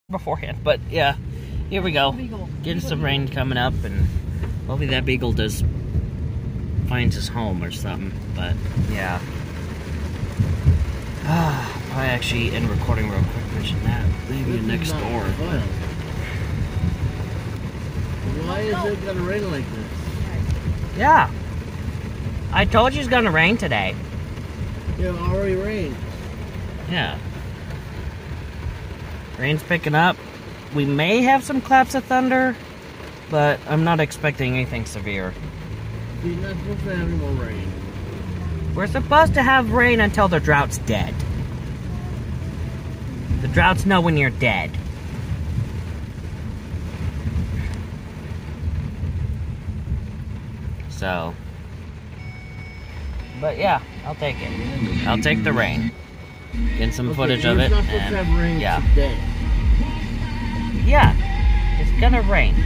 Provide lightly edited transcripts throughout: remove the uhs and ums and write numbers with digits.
beforehand, but yeah, here we go. Getting some rain coming up, and hopefully that beagle finds his home or something. But yeah, probably actually end recording real quick. Mention that maybe next door. Why is it gonna rain like this? Yeah, I told you it's gonna rain today. Yeah, it already rained. Yeah. Rain's picking up. We may have some claps of thunder, but I'm not expecting anything severe. You're not supposed to have any more rain. We're supposed to have rain until the drought's dead. The droughts know when you're dead. So, but yeah, I'll take it. I'll take the rain. Get some footage of it, and yeah. Today. Yeah, it's gonna rain. It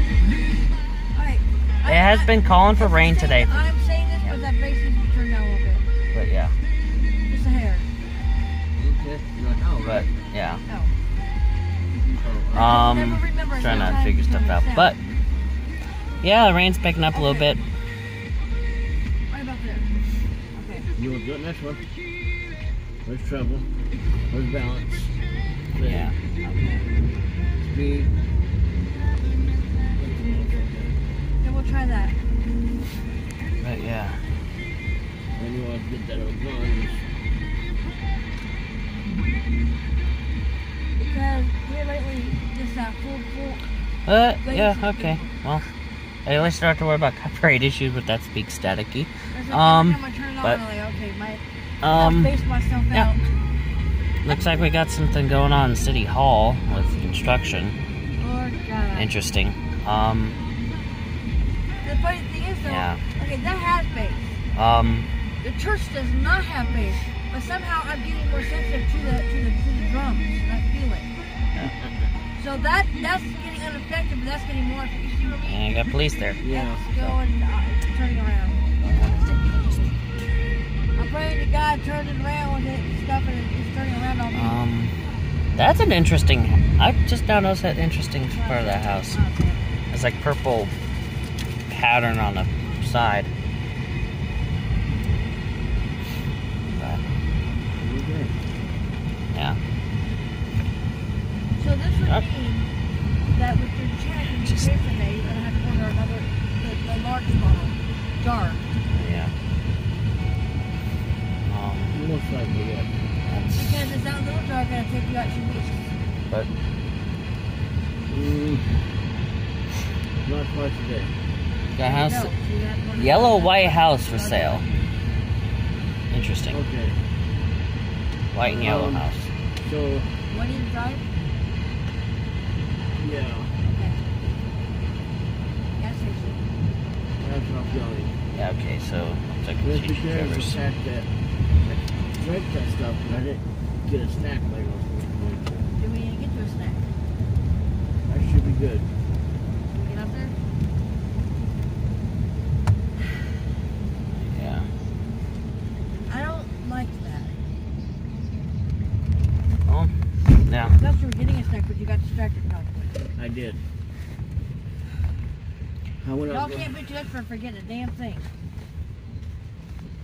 has been calling for rain today. I'm saying this because that base needs to turn down a little bit. But yeah. Just a hair. Okay. No, but yeah. No. Trying to figure stuff out. But yeah, the rain's picking up a little bit. Right about there. Okay. You want to do it next one? Where's treble? Where's balance? Yeah. Speed. Then we'll try that. But yeah. And you want to get that on guns. Because here lately, just that full. Yeah, okay. Well, I at least don't have to worry about copyright issues with that speak staticky. Space myself out. Looks like we got something going on in City Hall with construction. Lord God. Interesting. The funny thing is though, okay, that has bass. The church does not have bass, but somehow I'm getting more sensitive to the drums. I feel it. So that's getting unaffected, but that's getting more. You see what I mean? Yeah, you got police there. Yeah. Let's go and turning around. I'm praying to God turn it around with it stuff and it's turning around on me. That's an interesting. I just now noticed that interesting part of that house. It's like purple pattern on the side. But, yeah. So this would mean that with your check and your pay today, you're gonna have to order another the large model jar. Yeah. Most likely, yeah. Because it's that little jar gonna take you out 2 weeks. But not twice a day. got house, yellow white house for sale. Interesting. Okay. White and yellow house. So. What do you drive? Yeah. Okay. Gas station. That's not going. Yeah. Okay. So looks like Let's we be should careful cover the fact that I drank that stuff and I didn't get a snack like I was going to. Do we need to get to a snack? That should be good. Can we get up there? Yeah. I don't like that. Oh. Yeah. I thought you were getting a snack, but you got distracted probably. I did. Y'all can't be too much for forgetting a damn thing.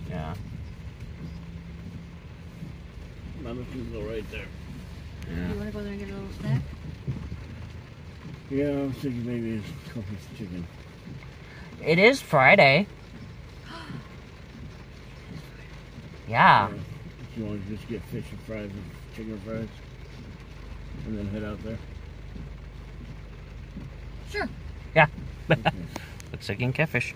Yeah. Mama can go right there. Yeah. You want to go there and get a little snack? Yeah, I was thinking maybe it's a couple of chicken. It is Friday. Yeah. If you want to just get fish and fries and chicken fries, and then head out there. Sure. Yeah. Okay. Looks like in catfish.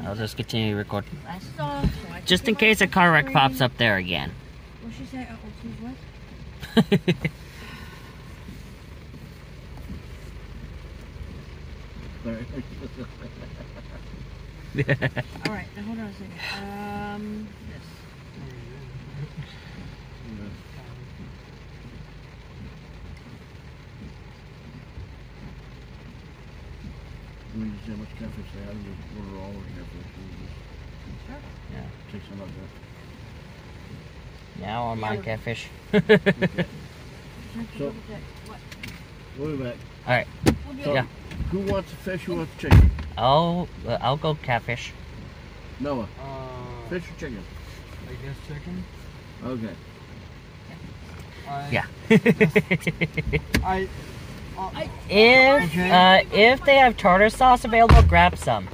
I'll just continue recording. I saw. Just in case a car wreck pops up there again. What she say? What? Alright, now hold on a second. This. Let me just see how much catfish they have. Just order all of catfish. Sure. Yeah. Take some of that. Now on my catfish. Okay. So, wait a minute. All right. So, yeah. Who wants a fish? Who wants a chicken? I'll go catfish. Noah. Fish or chicken? I guess chicken. Okay. Yeah. If they have tartar sauce available, grab some.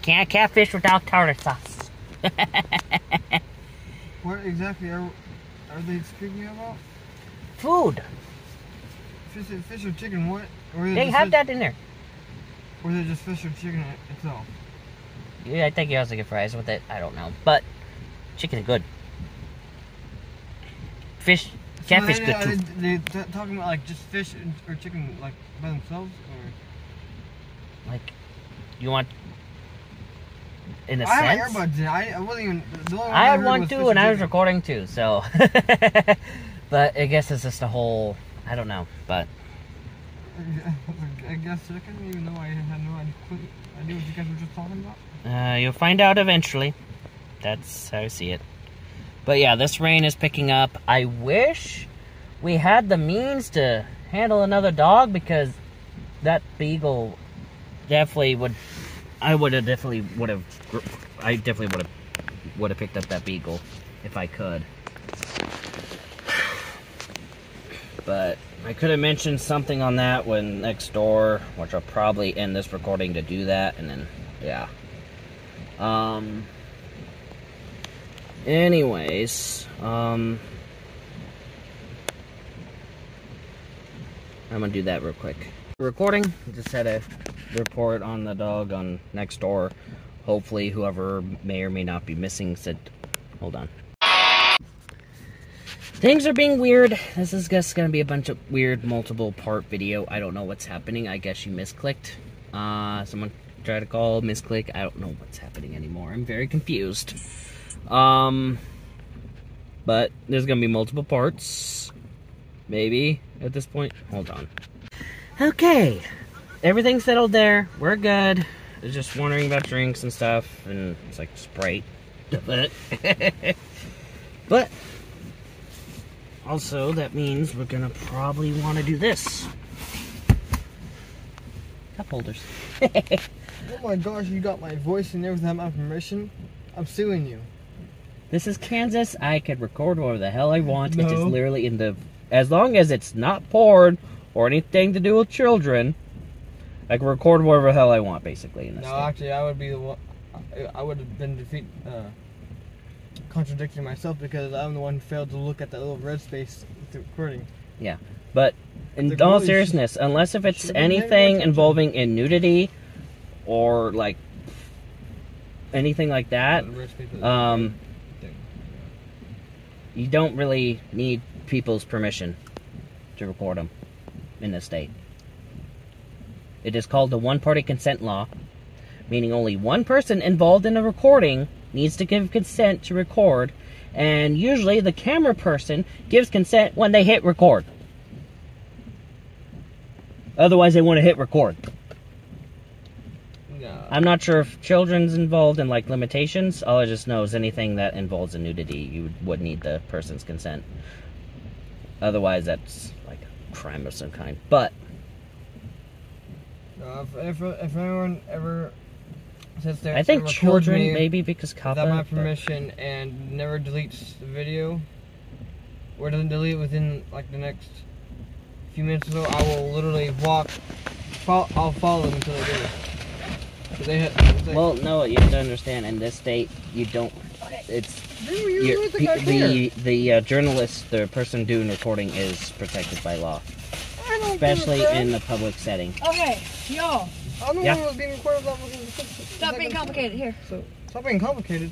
Can't catfish without tartar sauce. What exactly are they speaking about? Food. Fish or chicken? What? Or They have that in there. Or is it just fish or chicken itself? Yeah, I think he also get fries with it. I don't know, but chicken is good. Fish, catfish good too. Are they talking about like just fish or chicken like by themselves, or like you want? In a I sense, have my earbuds in. I wasn't even. I had one too, and I was recording too. So, but I guess it's just a whole. I don't know, but I guess chicken, even though I had no idea what you guys were just talking about. You'll find out eventually. That's how I see it. But yeah, this rain is picking up. I wish we had the means to handle another dog, because that beagle definitely would. I definitely would have picked up that beagle if I could. But I could have mentioned something on that when next door, which I'll probably end this recording to do that, and then yeah. Anyways, I'm gonna do that real quick. Recording, just had a report on the dog on next door. Hopefully whoever may or may not be missing said, hold on. Things are being weird. This is just gonna be a bunch of weird multiple part video. I don't know what's happening. I guess you misclicked. Someone tried to call, misclick. I don't know what's happening anymore. I'm very confused. But there's gonna be multiple parts. Maybe at this point. Hold on. Okay. Everything's settled there. We're good. I was just wondering about drinks and stuff, and it's like Sprite. But also that means we're gonna probably want to do this. Cup holders. Oh my gosh, you got my voice and everything without my permission? I'm suing you. This is Kansas. I can record whatever the hell I want. No. It is literally in the... As long as it's not porn or anything to do with children, I can record whatever the hell I want, basically. In this no, thing. Actually, I would be the one... I would have been contradicting myself, because I'm the one who failed to look at that little red space with the recording. Yeah, but in all seriousness, unless if it's anything involving in nudity or like anything like that, you don't really need people's permission to record them in this state. It is called the one-party consent law, meaning only one person involved in a recording needs to give consent to record, and usually the camera person gives consent when they hit record. Otherwise, they want to hit record. No. I'm not sure if children's involved in like limitations. All I just know is anything that involves a nudity, you would need the person's consent. Otherwise, that's like a crime of some kind. But if anyone ever sits there, I think children maybe because without my permission and never deletes the video, or doesn't delete it within like the next few minutes or so, I will literally I'll follow them until they do it. Well, no, you have to understand, in this state, you don't, it's, the journalist, the person doing recording is protected by law. Especially in the public setting. Okay, y'all. I'm the one who was being recorded. Stop being complicated, here. So, stop being complicated.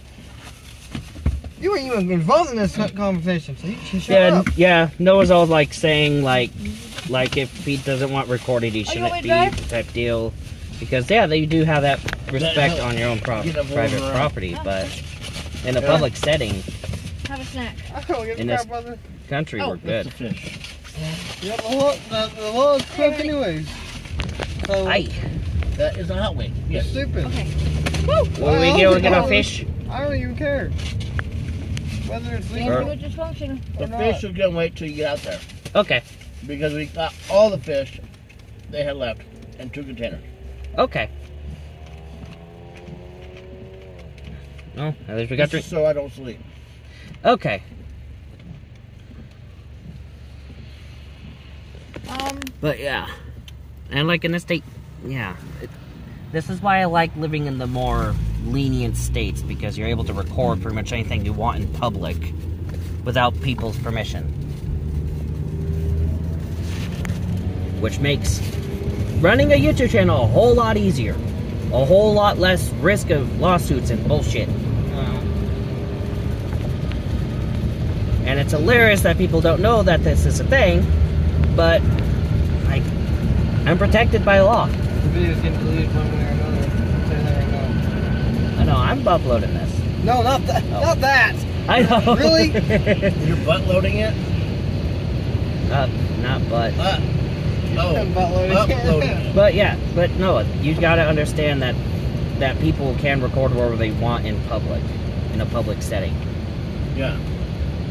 You weren't even involved in this conversation, so you should shut up. Yeah, Noah's all like saying, like if he doesn't want recorded, he shouldn't be type deal. Because, yeah, they do have that respect on your own private property, but in a public setting, have a snack. In this country, we're good. Yeah, the law is correct anyways. So, that is a hot wing. You're stupid. Okay. Woo! Will we get a fish? I don't even care. whether it's Can't legal. do it dysfunction. The fish is gonna wait till you get out there Okay. because we got all the fish they had left in 2 containers. Okay. Well, at least we got This drink. is so I don't sleep. Okay. But yeah, and like in the state, yeah. This is why I like living in the more lenient states, because you're able to record pretty much anything you want in public without people's permission. Which makes running a YouTube channel a whole lot easier. A whole lot less risk of lawsuits and bullshit. And it's hilarious that people don't know that this is a thing, but like, I'm protected by law. The video's getting deleted one way or another. I'll tell you that right now. I know, I'm uploading this. No, not that. Oh. Not that. I know. Really? You're butt loading it? Not but. I'm butt loading. Uploading it. But yeah, but no, you gotta understand that people can record wherever they want in public, in a public setting. Yeah.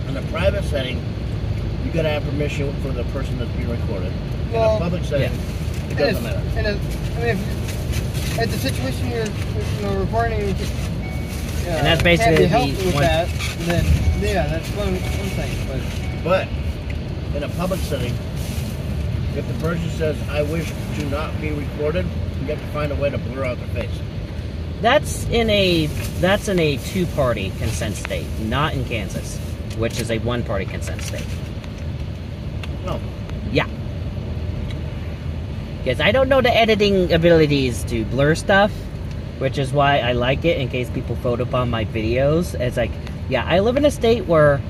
In a private setting, you gotta have permission for the person that's being recorded. Well, in a public setting, it doesn't matter. I mean, if the situation you're recording, And that's basically can't be helped the with one- that, then yeah, that's one thing. But in a public setting, if the person says, I wish to not be recorded, you have to find a way to blur out their face. That's in a 2-party consent state, not in Kansas, which is a 1-party consent state. No. Yeah. Because I don't know the editing abilities to blur stuff, which is why I like it in case people photobomb my videos. It's like, yeah, I live in a state where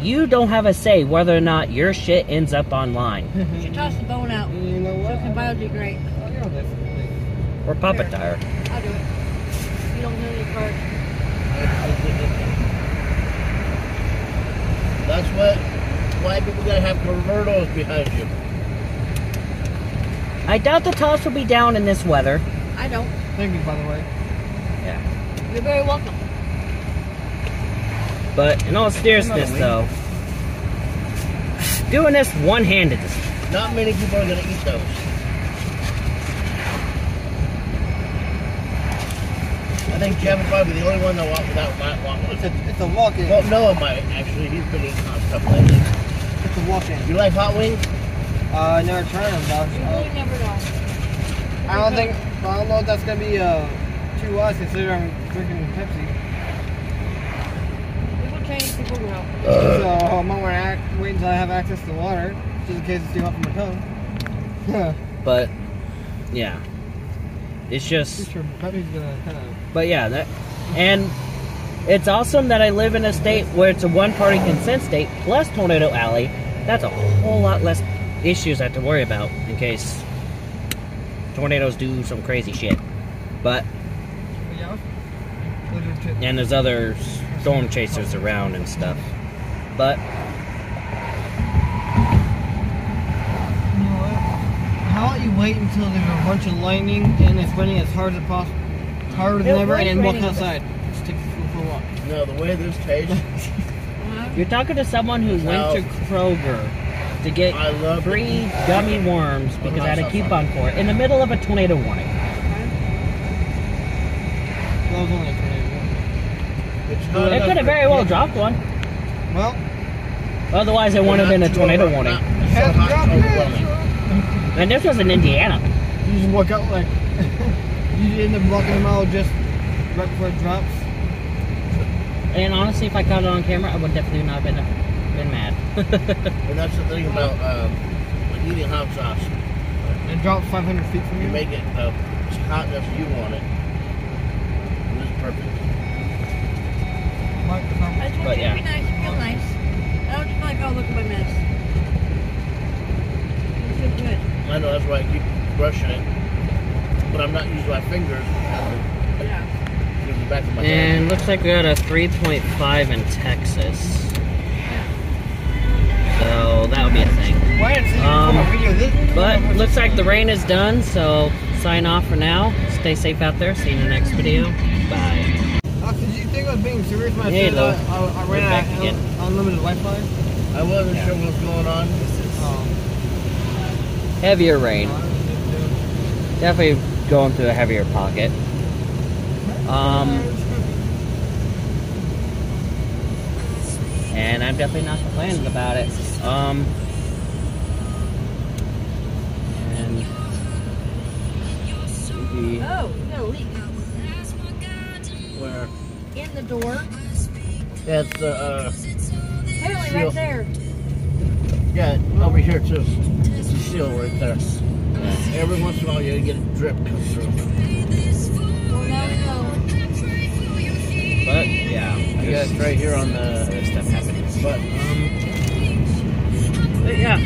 you don't have a say whether or not your shit ends up online. You should toss the bone out. You know So what? it can biodegrade. Or puppet tire. I'll do it. You don't know any parts. That's why people gotta have convertos behind you. I doubt the toss will be down in this weather. I don't. Thank you, by the way. Yeah. You're very welcome. But in all seriousness, though, doing this one-handed is Not many people are gonna eat those. I think Jeff is probably the only one that walked without walking. It's a walk-in. Well, Noah might actually. He's been eating hot stuff lately. It's a walk-in. You like hot wings? I never tried them, dog. You really never know. I don't know if that's gonna be too wise considering I'm drinking Pepsi. People change, people grow. So I'm gonna wait until I have access to water, just in case it's too hot for my tongue. But yeah, it's just. Sure, Pepsi's gonna kind of. But yeah, and it's awesome that I live in a state where it's a 1-party consent state plus Tornado Alley. That's a whole lot less issues I have to worry about in case tornadoes do some crazy shit. But and there's other storm chasers around and stuff. But You know what? How about you wait until there's a bunch of lightning and it's raining as hard as possible, harder than It ever, was and then walk raining, but- outside. Just take it for a walk. No, the way this tastes, you're talking to someone who went to Kroger to get I love free gummy worms because I had a coupon for it in the middle of a tornado warning. That was only a tornado. it's hot It enough could have for- very well dropped one. Well, Otherwise, it wouldn't have been a tornado warning. It's so hot, it's overwhelming. And this was in Indiana. you just walk out like you end up walking a mile just right before it drops. And honestly, if I caught it on camera, I would definitely not have been mad. And that's the thing about like eating hot sauce. It drops 500 feet from You you. make it as hot as you want it. And it's perfect. I just want But you yeah. to be nice, feel nice. I don't just feel like, oh, look at my mess. You feel good. I know that's why I keep brushing it. But I'm not using my fingers. Yeah. Using the back of my And hand. looks like we got a 3.5 in Texas. So that'll be a thing. Why didn't see a video this? But looks like the rain is done, so sign off for now. Stay safe out there. See you in the next video. Bye. Did you think of being serious when I Yeah, said though. I We're ran back out again. of unlimited Wi-Fi. I wasn't sure what was going on. Heavier rain. Definitely going through a heavier pocket. And I'm definitely not complaining about it. And maybe Oh, we got a leak Where? in the door. Yeah, it's the, Apparently seal. right there. Yeah, over here too. It's a seal right there. Every once in a while you get a drip come through. Well, now we know. but yeah, I got it right here on the other stuff happening. but Yeah.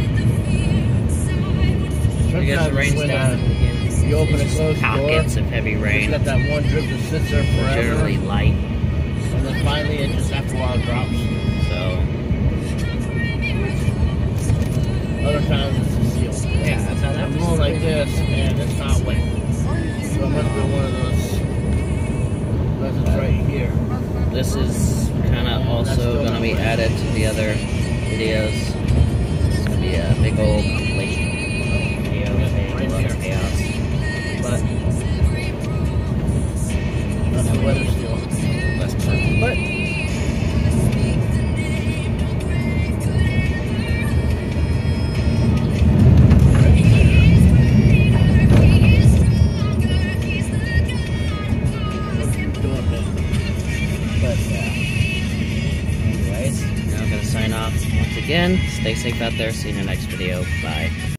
I guess the sometimes rain's when down. you open and close the door, Pockets of heavy it's rain. got that one drip that sits there forever. Generally light. And then finally it just after a while drops. So Other times it's a seal. yeah, that's how that I'm was. going like this and it's not wet. So it must be one of those. Unless it's right here. This is kind of also going to be added to the other videos. It's going to be a big old compilation video of a lot of chaos. But That's the weather seal. less perfect. But anyways, now I'm going to sign off once again. Stay safe out there. See you in the next video. Bye.